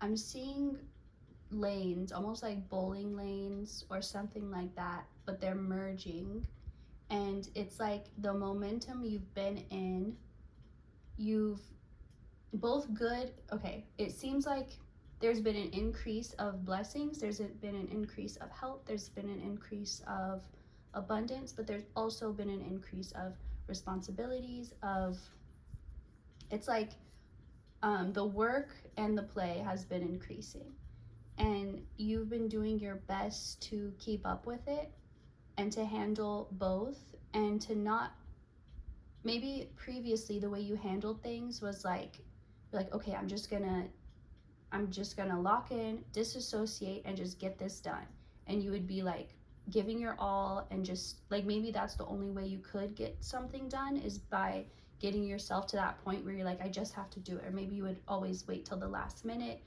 I'm seeing lanes, almost like bowling lanes or something like that, but they're merging. And it's like the momentum you've been in, you've both good. Okay, it seems like there's been an increase of blessings, there's been an increase of health, there's been an increase of abundance, but there's also been an increase of responsibilities of, it's like the work and the play has been increasing, and you've been doing your best to keep up with it and to handle both, and to not, maybe previously the way you handled things was like, okay, I'm just gonna lock in, disassociate, and just get this done. And you would be like giving your all, and just like maybe that's the only way you could get something done, is by getting yourself to that point where you're like, I just have to do it. Or maybe you would always wait till the last minute,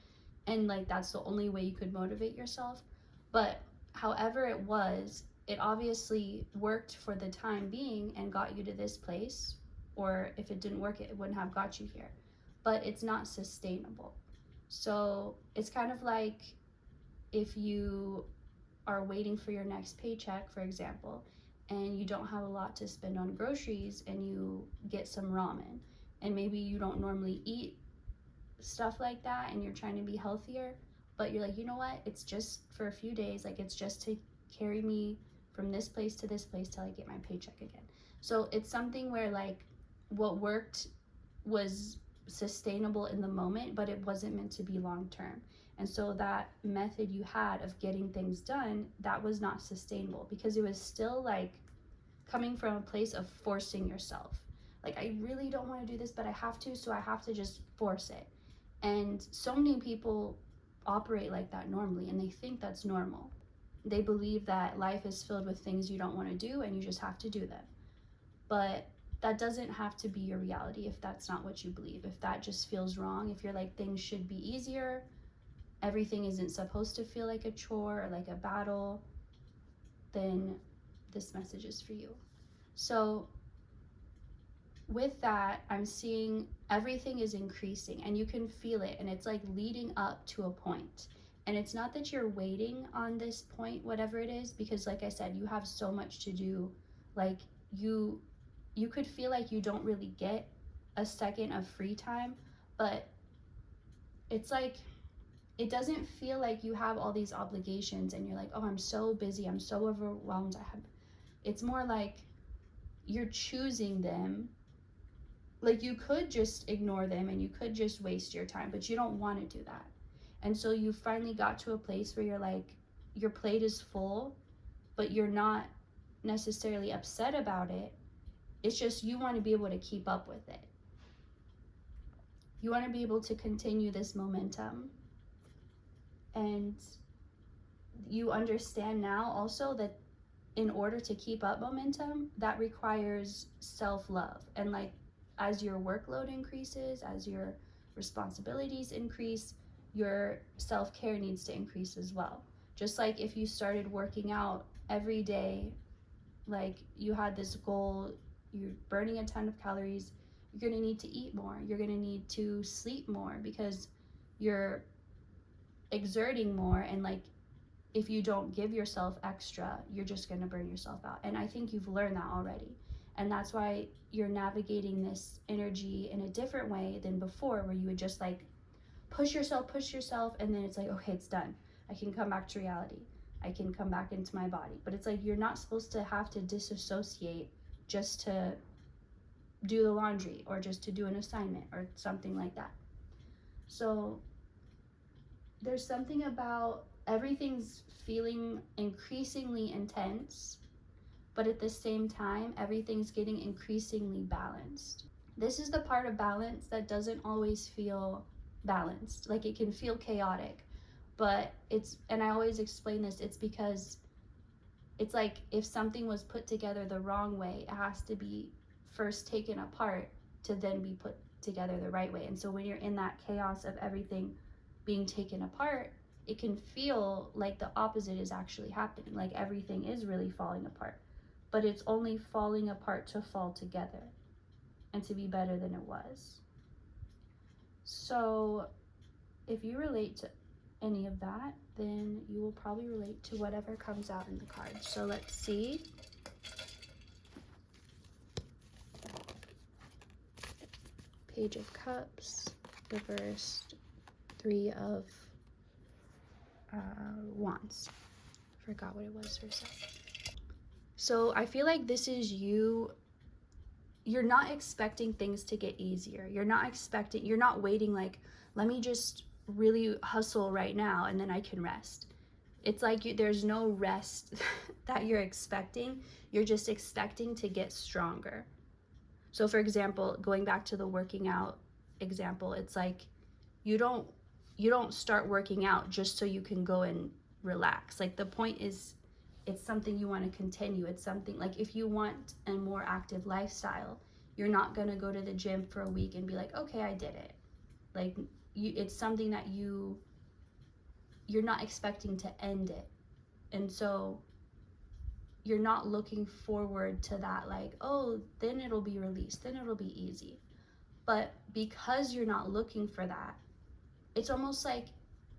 and like that's the only way you could motivate yourself. But however it was, it obviously worked for the time being and got you to this place. Or if it didn't work, it wouldn't have got you here. But it's not sustainable. So it's kind of like if you are waiting for your next paycheck, for example, and you don't have a lot to spend on groceries, and you get some ramen, and maybe you don't normally eat stuff like that, and you're trying to be healthier, but you're like, you know what, it's just for a few days, like it's just to carry me from this place to this place till I get my paycheck again. So it's something where like what worked was sustainable in the moment, but it wasn't meant to be long term. And so that method you had of getting things done, that was not sustainable, because it was still like coming from a place of forcing yourself. Like, I really don't want to do this, but I have to, so I have to just force it. And so many people operate like that normally, and they think that's normal. They believe that life is filled with things you don't want to do, and you just have to do them. But that doesn't have to be your reality if that's not what you believe. If that just feels wrong, if you're like, things should be easier, everything isn't supposed to feel like a chore or like a battle, then this message is for you. So with that, I'm seeing everything is increasing, and you can feel it, and it's like leading up to a point. And it's not that you're waiting on this point, whatever it is, because like I said, you have so much to do. Like, you could feel like you don't really get a second of free time, but it's like, it doesn't feel like you have all these obligations and you're like, oh, I'm so busy, I'm so overwhelmed. It's more like you're choosing them. Like, you could just ignore them and you could just waste your time, but you don't want to do that. And so you finally got to a place where you're like, your plate is full, but you're not necessarily upset about it. It's just you want to be able to keep up with it. You want to be able to continue this momentum. And you understand now also that in order to keep up momentum, that requires self-love. And like, as your workload increases, as your responsibilities increase, your self-care needs to increase as well. Just like if you started working out every day, like you had this goal, you're burning a ton of calories, you're going to need to eat more, you're going to need to sleep more, because you're exerting more. And like, if you don't give yourself extra, you're just going to burn yourself out. And I think you've learned that already. And that's why you're navigating this energy in a different way than before, where you would just like push yourself, and then it's like, okay, it's done. I can come back to reality. I can come back into my body. But it's like, you're not supposed to have to disassociate just to do the laundry or just to do an assignment or something like that. So there's something about everything's feeling increasingly intense, but at the same time, everything's getting increasingly balanced. This is the part of balance that doesn't always feel balanced. Like, it can feel chaotic, but and I always explain this, it's because it's like if something was put together the wrong way, it has to be first taken apart to then be put together the right way. And so when you're in that chaos of everything being taken apart, it can feel like the opposite is actually happening, like everything is really falling apart. But it's only falling apart to fall together and to be better than it was. So if you relate to any of that, then you will probably relate to whatever comes out in the cards. So let's see. Page of Cups, reversed, Three of Wands. Forgot what it was for a sec. So I feel like this is you. You're not expecting things to get easier. You're not waiting like, let me just really hustle right now and then I can rest. It's like there's no rest that you're expecting. You're just expecting to get stronger. So for example, going back to the working out example, it's like you don't start working out just so you can go and relax. Like the point is, it's something you want to continue. It's something like, if you want a more active lifestyle, you're not going to go to the gym for a week and be like, okay, I did it. Like it's something that you're not expecting to end it. And so you're not looking forward to that, like, oh, then it'll be released, then it'll be easy. But because you're not looking for that, it's almost like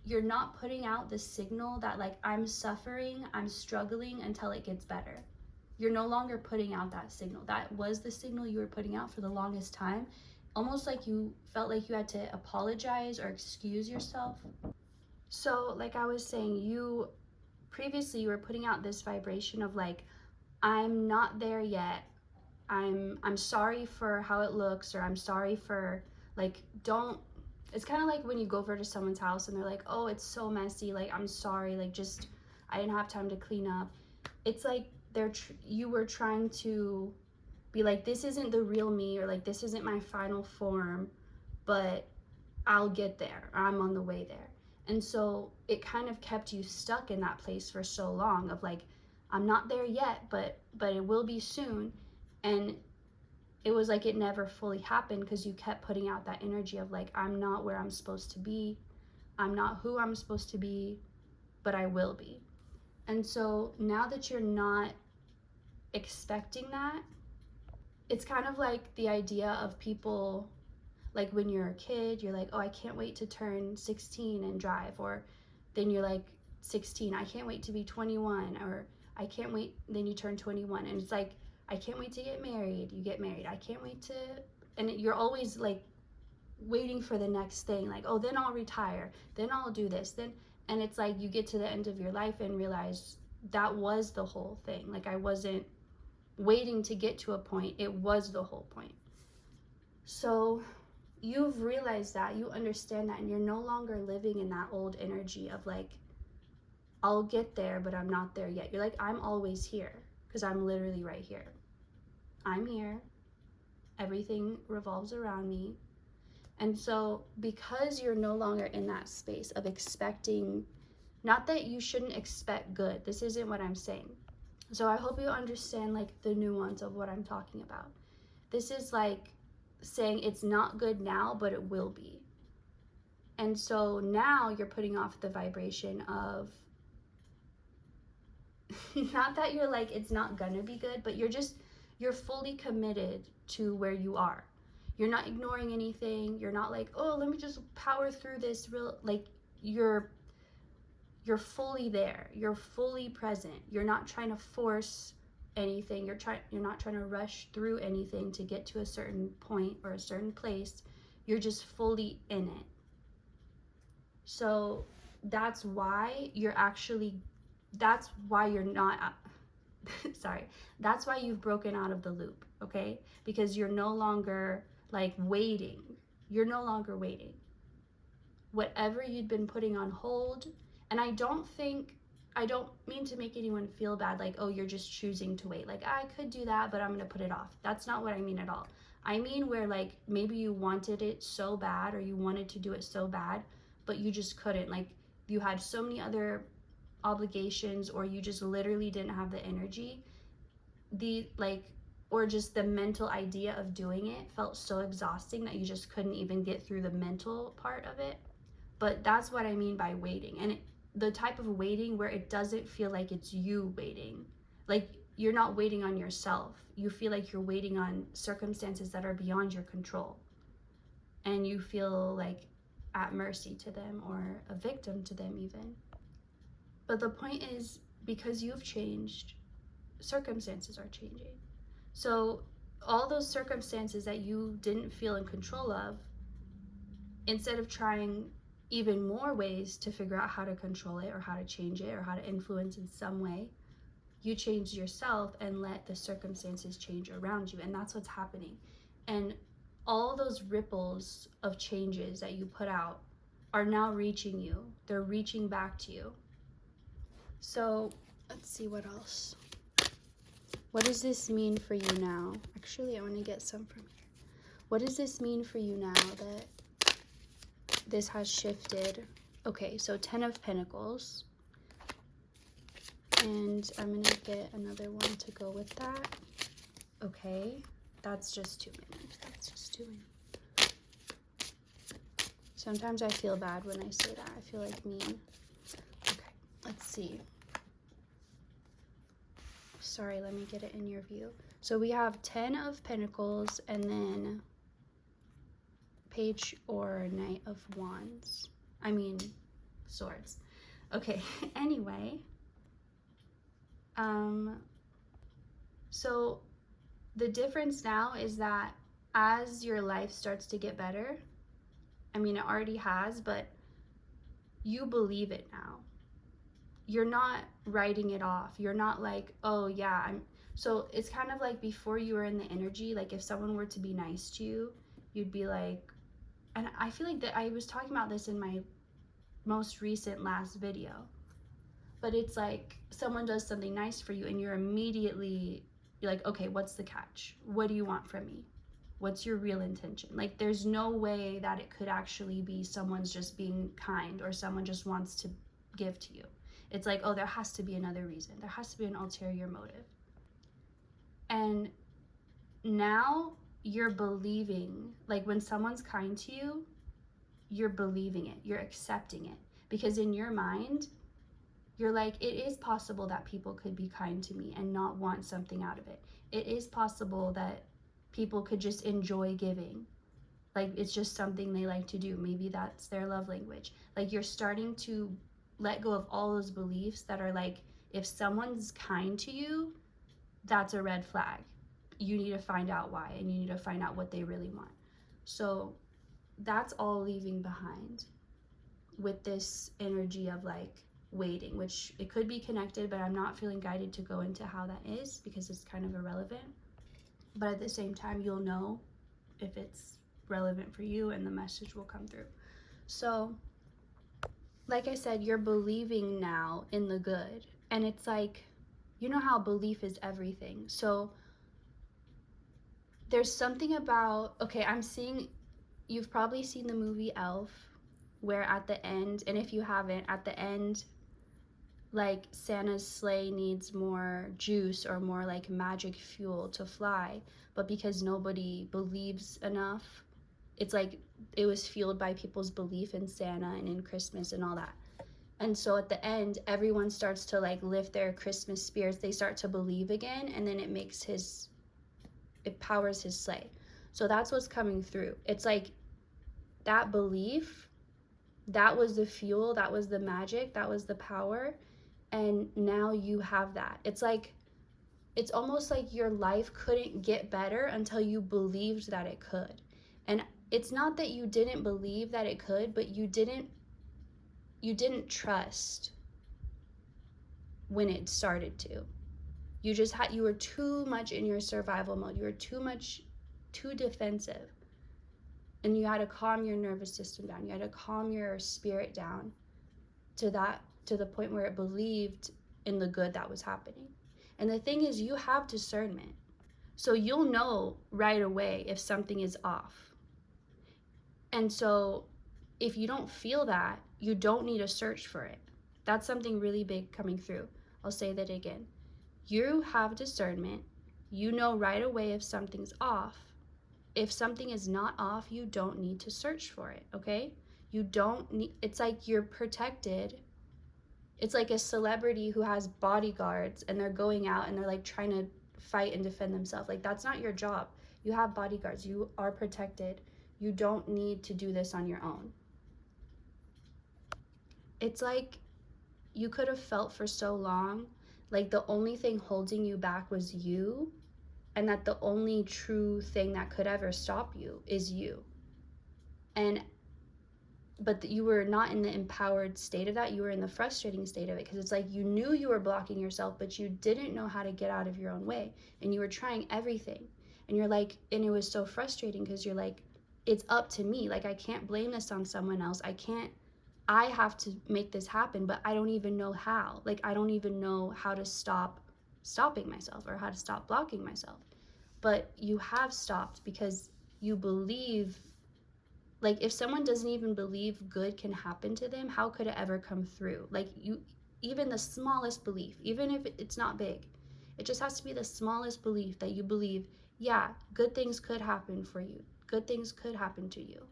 you're not putting out the signal that, like, I'm suffering, I'm struggling until it gets better. You're no longer putting out that signal. That was the signal you were putting out for the longest time. Almost like you felt like you had to apologize or excuse yourself. So like I was saying, previously you were putting out this vibration of like, I'm not there yet. I'm sorry for how it looks, or I'm sorry for, like, don't. It's kind of like when you go over to someone's house and they're like, oh, it's so messy, like, I'm sorry, like, just, I didn't have time to clean up. It's like you were trying to be like, this isn't the real me, or like, this isn't my final form, but I'll get there. I'm on the way there. And so it kind of kept you stuck in that place for so long of like, I'm not there yet, but it will be soon. And it was like it never fully happened because you kept putting out that energy of like, I'm not where I'm supposed to be. I'm not who I'm supposed to be, but I will be. And so now that you're not expecting that, it's kind of like the idea of people, like when you're a kid, you're like, oh, I can't wait to turn 16 and drive. Or then you're like 16, I can't wait to be 21. Or I can't wait, then you turn 21. And it's like, I can't wait to get married. You get married. I can't wait to, and you're always like waiting for the next thing. Like, oh, then I'll retire. Then I'll do this. Then, and it's like you get to the end of your life and realize that was the whole thing. Like I wasn't waiting to get to a point. It was the whole point. So you've realized that, you understand that, and you're no longer living in that old energy of like, I'll get there, but I'm not there yet. You're like, I'm always here because I'm literally right here. I'm here. Everything revolves around me. And so because you're no longer in that space of expecting, not that you shouldn't expect good. This isn't what I'm saying. So I hope you understand like the nuance of what I'm talking about. This is like saying it's not good now, but it will be. And so now you're putting off the vibration of, not that you're like, it's not gonna be good, but you're fully committed to where you are. You're not ignoring anything. You're not like, oh, let me just power through this like you're fully there. You're fully present. You're not trying to force anything. You're not trying to rush through anything to get to a certain point or a certain place. You're just fully in it. So that's why you're not sorry, that's why you've broken out of the loop, okay? Because you're no longer like waiting. You're no longer waiting. Whatever you'd been putting on hold, and I don't mean to make anyone feel bad, like, oh, you're just choosing to wait. Like, I could do that, but I'm gonna put it off. That's not what I mean at all. I mean where like maybe you wanted it so bad, or you wanted to do it so bad, but you just couldn't. Like you had so many other obligations, or you just literally didn't have the energy, or just the mental idea of doing it felt so exhausting that you just couldn't even get through the mental part of it. But that's what I mean by waiting. And the type of waiting where it doesn't feel like it's you waiting. Like you're not waiting on yourself. You feel like you're waiting on circumstances that are beyond your control. And you feel like at mercy to them or a victim to them even. But the point is, because you've changed, circumstances are changing. So all those circumstances that you didn't feel in control of, instead of trying even more ways to figure out how to control it or how to change it or how to influence in some way, you change yourself and let the circumstances change around you. And that's what's happening. And all those ripples of changes that you put out are now reaching you. They're reaching back to you. So let's see what else. What does this mean for you now? Actually, I want to get some from here. What does this mean for you now that this has shifted? Okay, so 10 of Pentacles. And I'm going to get another one to go with that. Okay, that's just too many. That's just too many. Sometimes I feel bad when I say that. I feel like mean. Okay, let's see. Sorry, let me get it in your view. So we have 10 of Pentacles and then Page or Knight of Wands. I mean, Swords. Okay, anyway. So the difference now is that as your life starts to get better, I mean, it already has, but you believe it now. You're not writing it off. You're not like, oh yeah, so it's kind of like before you were in the energy, like if someone were to be nice to you, you'd be like, and I feel like that I was talking about this in my most recent last video, but it's like someone does something nice for you and you're like, okay, what's the catch? What do you want from me? What's your real intention? Like, there's no way that it could actually be someone's just being kind or someone just wants to give to you. It's like, oh, there has to be another reason. There has to be an ulterior motive. And now you're believing, like when someone's kind to you, you're believing it, you're accepting it. Because in your mind, you're like, it is possible that people could be kind to me and not want something out of it. It is possible that people could just enjoy giving. Like, it's just something they like to do. Maybe that's their love language. Like, you're starting to let go of all those beliefs that are like, if someone's kind to you, that's a red flag. You need to find out why, and you need to find out what they really want. So that's all leaving behind with this energy of like waiting, which it could be connected, but I'm not feeling guided to go into how that is because it's kind of irrelevant. But at the same time, you'll know if it's relevant for you and the message will come through. So like I said, you're believing now in the good. And it's like, you know how belief is everything. So there's something about, okay, you've probably seen the movie Elf, where at the end, and if you haven't, at the end, like Santa's sleigh needs more juice or more like magic fuel to fly. But because nobody believes enough, it's like it was fueled by people's belief in Santa and in Christmas and all that. And so at the end, everyone starts to like lift their Christmas spirits. They start to believe again, and then it powers his sleigh. So that's what's coming through. It's like that belief, that was the fuel, that was the magic, that was the power. And now you have that. It's almost like your life couldn't get better until you believed that it could. And it's not that you didn't believe that it could, but you didn't trust when it started to. You were too much in your survival mode. You were too defensive. And you had to calm your nervous system down. You had to calm your spirit down to the point where it believed in the good that was happening. And the thing is, you have discernment. So you'll know right away if something is off. And so if you don't feel that, you don't need to search for it. That's something really big coming through. I'll say that again. You have discernment. You know right away if something's off. If something is not off, you don't need to search for it, okay? You don't need, it's like you're protected. It's like a celebrity who has bodyguards and they're going out and they're like trying to fight and defend themselves. Like, that's not your job. You have bodyguards. You are protected. You don't need to do this on your own. it's like you could have felt for so long like the only thing holding you back was you, and that the only true thing that could ever stop you is you. And but you were not in the empowered state of that. You were in the frustrating state of it, because it's like you knew you were blocking yourself, but you didn't know how to get out of your own way, and you were trying everything, and you're like, and it was so frustrating because you're like, it's up to me, like I can't blame this on someone else. I have to make this happen, but I don't even know how. Like I don't even know how to stop stopping myself, or how to stop blocking myself. But you have stopped because you believe. Like if someone doesn't even believe good can happen to them, how could it ever come through? Like you, even the smallest belief, even if it's not big, it just has to be the smallest belief that you believe, yeah, good things could happen for you, good things could happen to you.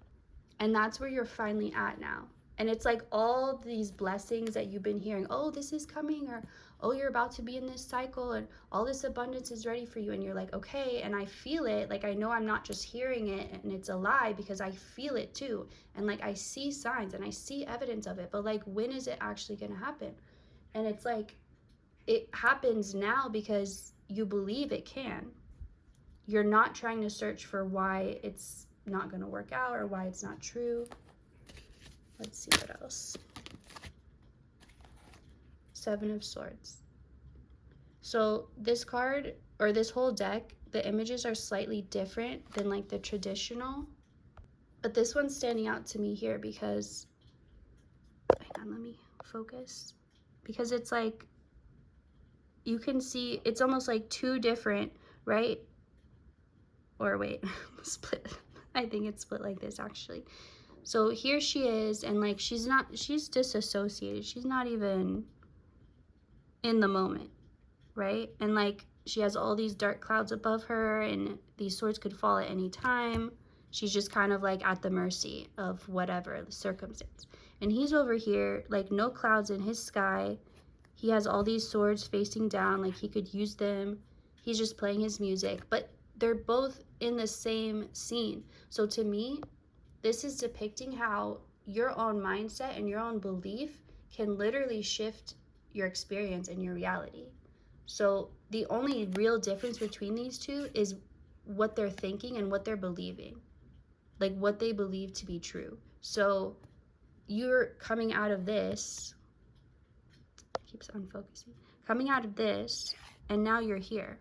And that's where you're finally at now. And it's like all these blessings that you've been hearing, oh, this is coming, or oh, you're about to be in this cycle, and all this abundance is ready for you. And you're like, okay, and I feel it. Like I know I'm not just hearing it and it's a lie, because I feel it too. And like I see signs and I see evidence of it. But like, when is it actually going to happen? And it's like, it happens now because you believe it can. You're not trying to search for why it's not going to work out or why it's not true. Let's see what else. Seven of Swords. So this card, or this whole deck, the images are slightly different than like the traditional, but this one's standing out to me here because, hang on, let me focus, because it's like, you can see it's almost like two different, right? Or wait, split. I think it's split like this actually. So here she is, and like she's disassociated. She's not even in the moment, right? And like she has all these dark clouds above her, and these swords could fall at any time. She's just kind of like at the mercy of whatever the circumstance. And he's over here, like no clouds in his sky. He has all these swords facing down, like he could use them. He's just playing his music, but they're both in the same scene. So to me, this is depicting how your own mindset and your own belief can literally shift your experience and your reality. So the only real difference between these two is what they're thinking and what they're believing, like what they believe to be true. So you're coming out of this, keeps unfocusing, coming out of this, and now you're here.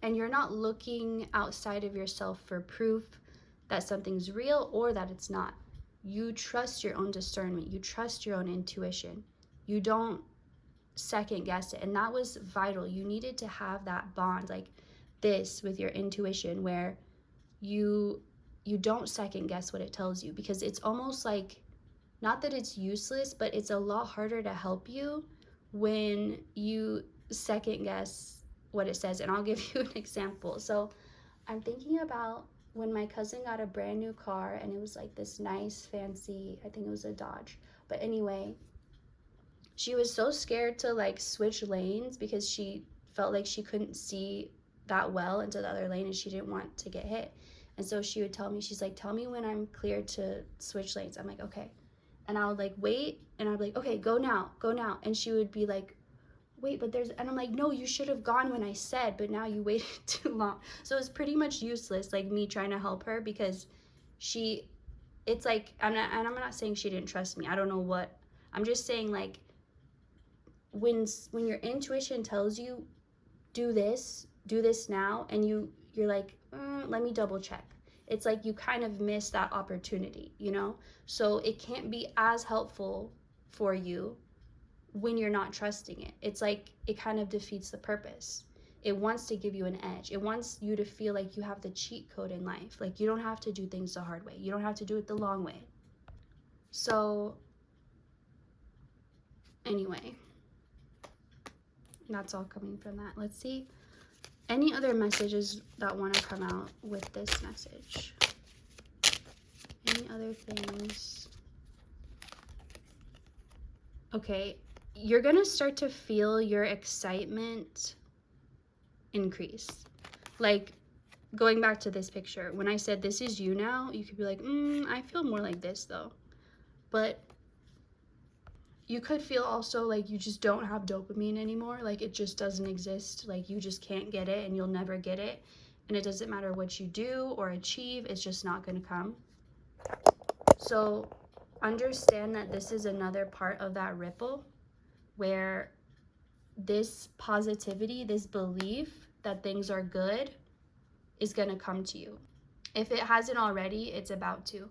And you're not looking outside of yourself for proof that something's real or that it's not. You trust your own discernment. You trust your own intuition. You don't second guess it. And that was vital. You needed to have that bond like this with your intuition, where you don't second guess what it tells you, because it's almost like, not that it's useless, but it's a lot harder to help you when you second guess what it says. And I'll give you an example. So I'm thinking about when my cousin got a brand new car, and it was like this nice fancy, I think it was a Dodge, but anyway, she was so scared to like switch lanes because she felt like she couldn't see that well into the other lane, and she didn't want to get hit. And so she would tell me, she's like, tell me when I'm clear to switch lanes. I'm like, okay. And I would like wait, and I'd be like, okay, go now. And she would be like, wait, but there's, and I'm like, no, you should have gone when I said, but now you waited too long. So it's pretty much useless, like me trying to help her, because it's like, I'm not saying she didn't trust me. I don't know what, I'm just saying like, when your intuition tells you, do this now, and you're like, let me double check. It's like you kind of miss that opportunity, you know? So it can't be as helpful for you when you're not trusting it. It's like it kind of defeats the purpose. It wants to give you an edge. It wants you to feel like you have the cheat code in life. Like you don't have to do things the hard way. You don't have to do it the long way. So anyway, that's all coming from that. Let's see any other messages that want to come out with this message. Any other things? Okay, you're going to start to feel your excitement increase. Like going back to this picture, when I said this is you now, you could be like, I feel more like this though. But you could feel also like you just don't have dopamine anymore. Like it just doesn't exist. Like you just can't get it and you'll never get it. And it doesn't matter what you do or achieve, it's just not going to come. So understand that this is another part of that ripple where this positivity, this belief that things are good is going to come to you. If it hasn't already, it's about to.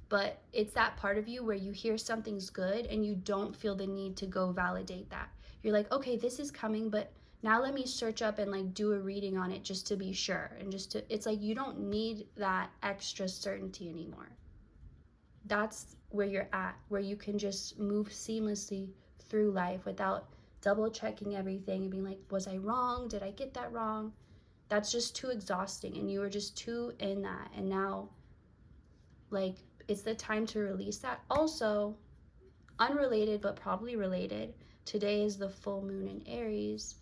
But it's that part of you where you hear something's good and you don't feel the need to go validate that. You're like, okay, this is coming, but now let me search up and like do a reading on it just to be sure. And just to, it's like you don't need that extra certainty anymore. That's where you're at, where you can just move seamlessly through life without double checking everything and being like, was I wrong? Did I get that wrong? That's just too exhausting, and you were just too in that. And now, like, it's the time to release that. Also, unrelated but probably related, today is the full moon in Aries,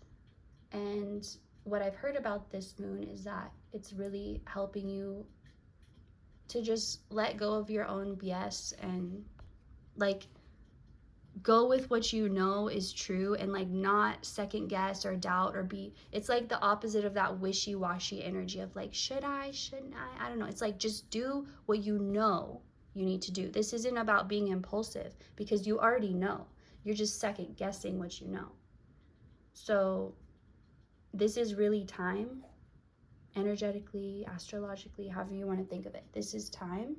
and what I've heard about this moon is that it's really helping you to just let go of your own BS and like go with what you know is true and like not second guess or doubt or be, it's like the opposite of that wishy-washy energy of like, shouldn't I don't know. It's like, just do what you know you need to do. This isn't about being impulsive because you already know. You're just second guessing what you know. So this is really time, energetically, astrologically, however you want to think of it. This is time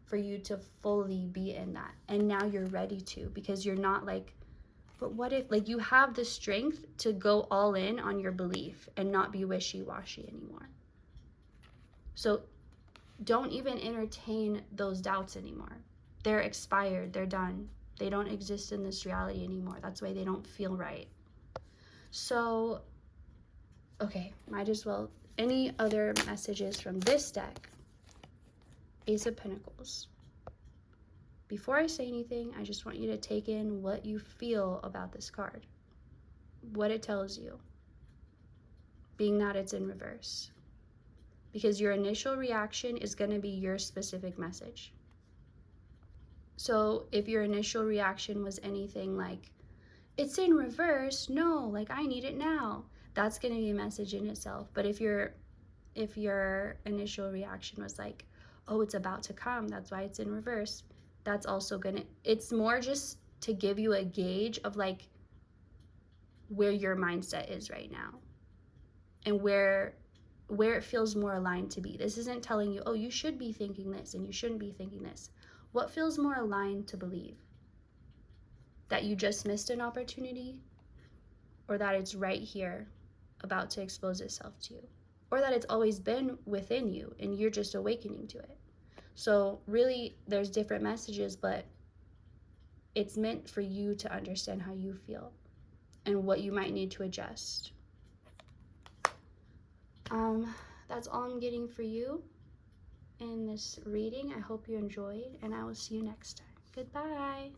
for you to fully be in that. And now you're ready to, because you're not like, but what if, like, you have the strength to go all in on your belief and not be wishy-washy anymore. So don't even entertain those doubts anymore. They're expired, they're done. They don't exist in this reality anymore. That's why they don't feel right. So, okay, might as well. Any other messages from this deck? Ace of Pentacles. Before I say anything, I just want you to take in what you feel about this card, what it tells you, being that it's in reverse. Because your initial reaction is going to be your specific message. So if your initial reaction was anything like, it's in reverse, no, like I need it now, that's going to be a message in itself. But if your initial reaction was like, oh, it's about to come, that's why it's in reverse, that's also gonna, it's more just to give you a gauge of like where your mindset is right now and where it feels more aligned to be. This isn't telling you, oh, you should be thinking this and you shouldn't be thinking this. What feels more aligned to believe? That you just missed an opportunity, or that it's right here about to expose itself to you, or that it's always been within you and you're just awakening to it. So really, there's different messages, but it's meant for you to understand how you feel and what you might need to adjust. That's all I'm getting for you in this reading. I hope you enjoyed, and I will see you next time. Goodbye.